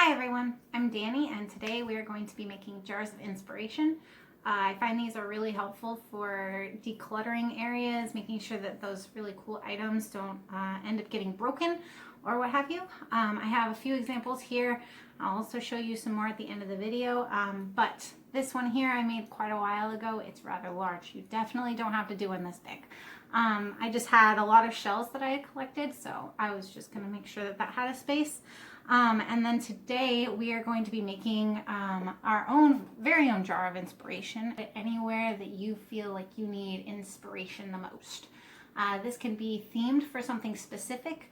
Hi everyone, I'm Danny and today we are going to be making jars of inspiration. I find these are really helpful for decluttering areas, making sure that those really cool items don't end up getting broken or what have you. I have a few examples here. I'll also show you some more at the end of the video, but this one here I made quite a while ago. It's rather large. You definitely don't have to do one this big. I just had a lot of shells that I had collected, so I was just going to make sure that that had a space. And then today we are going to be making our very own jar of inspiration anywhere that you feel like you need inspiration the most. This can be themed for something specific,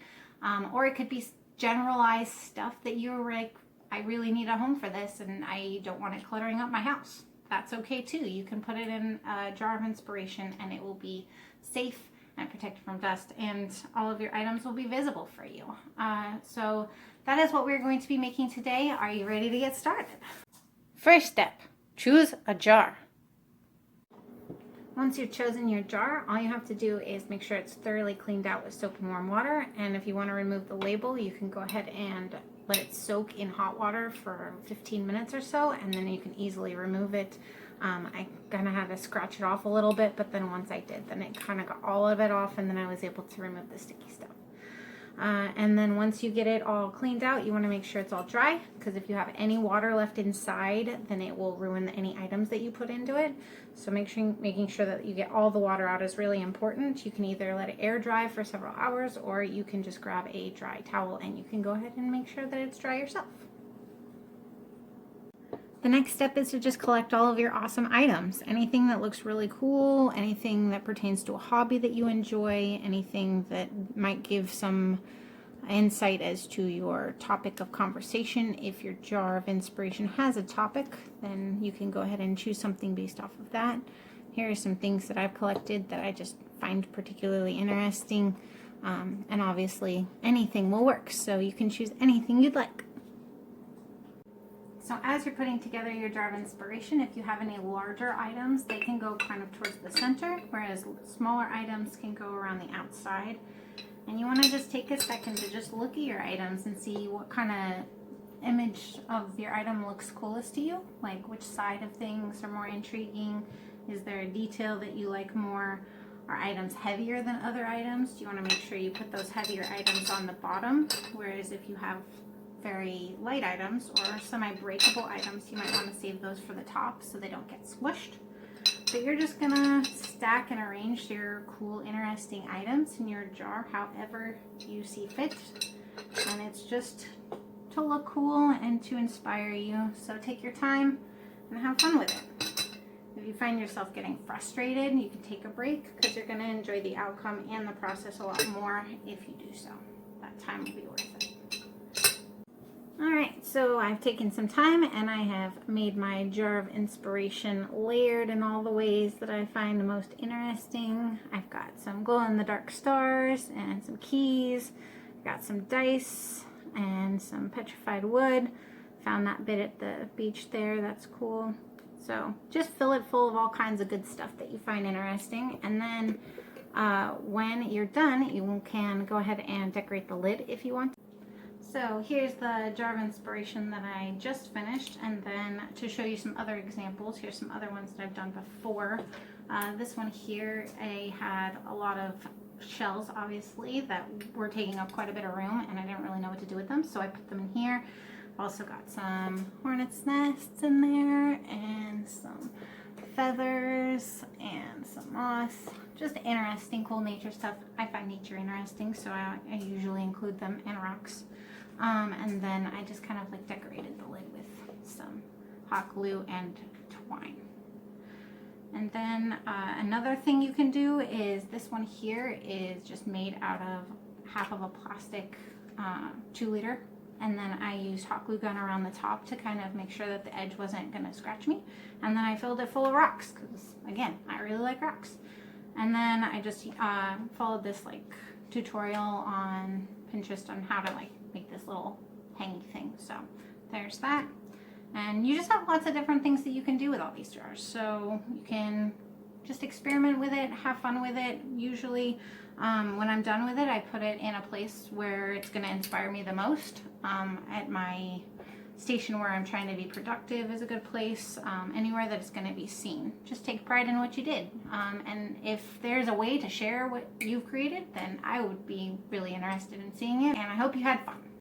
or it could be generalized stuff that you're like, I really need a home for this and I don't want it cluttering up my house. That's okay too. You can put it in a jar of inspiration and it will be safe and protected from dust, and all of your items will be visible for you. So that is what we're going to be making today. Are you ready to get started? First step, choose a jar. Once you've chosen your jar, all you have to do is make sure it's thoroughly cleaned out with soap and warm water. And if you want to remove the label, you can go ahead and let it soak in hot water for 15 minutes or so, and then you can easily remove it. I kind of had to scratch it off a little bit, but then once I did, then it kind of got all of it off, and then I was able to remove the sticky stuff. And then once you get it all cleaned out, you want to make sure it's all dry, because if you have any water left inside, then it will ruin any items that you put into it. So making sure that you get all the water out is really important. You can either let it air dry for several hours, or you can just grab a dry towel and you can go ahead and make sure that it's dry yourself. The next step is to just collect all of your awesome items. Anything that looks really cool, anything that pertains to a hobby that you enjoy, anything that might give some insight as to your topic of conversation. If your jar of inspiration has a topic, then you can go ahead and choose something based off of that. Here are some things that I've collected that I just find particularly interesting. And obviously anything will work, so you can choose anything you'd like. So as you're putting together your jar of inspiration, if you have any larger items, they can go kind of towards the center, whereas smaller items can go around the outside. And you want to just take a second to just look at your items and see what kind of image of your item looks coolest to you. Like which side of things are more intriguing? Is there a detail that you like more? Are items heavier than other items? Do you want to make sure you put those heavier items on the bottom? Whereas if you have very light items or semi-breakable items, you might want to save those for the top so they don't get squished. But you're just gonna stack and arrange your cool, interesting items in your jar however you see fit. And it's just to look cool and to inspire you. So take your time and have fun with it. If you find yourself getting frustrated, you can take a break, because you're gonna enjoy the outcome and the process a lot more if you do so. That time will be worth it. Alright, so I've taken some time and I have made my jar of inspiration layered in all the ways that I find most interesting. I've got some glow-in-the-dark stars and some keys. I've got some dice and some petrified wood. Found that bit at the beach there, that's cool. So just fill it full of all kinds of good stuff that you find interesting, and then when you're done, you can go ahead and decorate the lid if you want. So here's the jar of inspiration that I just finished, and then to show you some other examples, here's some other ones that I've done before. This one here, I had a lot of shells, obviously, that were taking up quite a bit of room, and I didn't really know what to do with them, so I put them in here. I've also got some hornet's nests in there, and some feathers, and some moss. Just interesting, cool nature stuff. I find nature interesting, so I usually include them, and rocks. And then I just kind of like decorated the lid with some hot glue and twine. And then another thing you can do is this one here is just made out of half of a plastic 2-liter. And then I used hot glue gun around the top to kind of make sure that the edge wasn't going to scratch me. And then I filled it full of rocks because, again, I really like rocks. And then I just followed this like tutorial on Pinterest on how to like make this little hangy thing. So there's that. And you just have lots of different things that you can do with all these jars. So you can just experiment with it, have fun with it. Usually when I'm done with it, I put it in a place where it's going to inspire me the most. At my station where I'm trying to be productive is a good place. Anywhere that it's going to be seen. Just take pride in what you did. And if there's a way to share what you've created, then I would be really interested in seeing it. And I hope you had fun.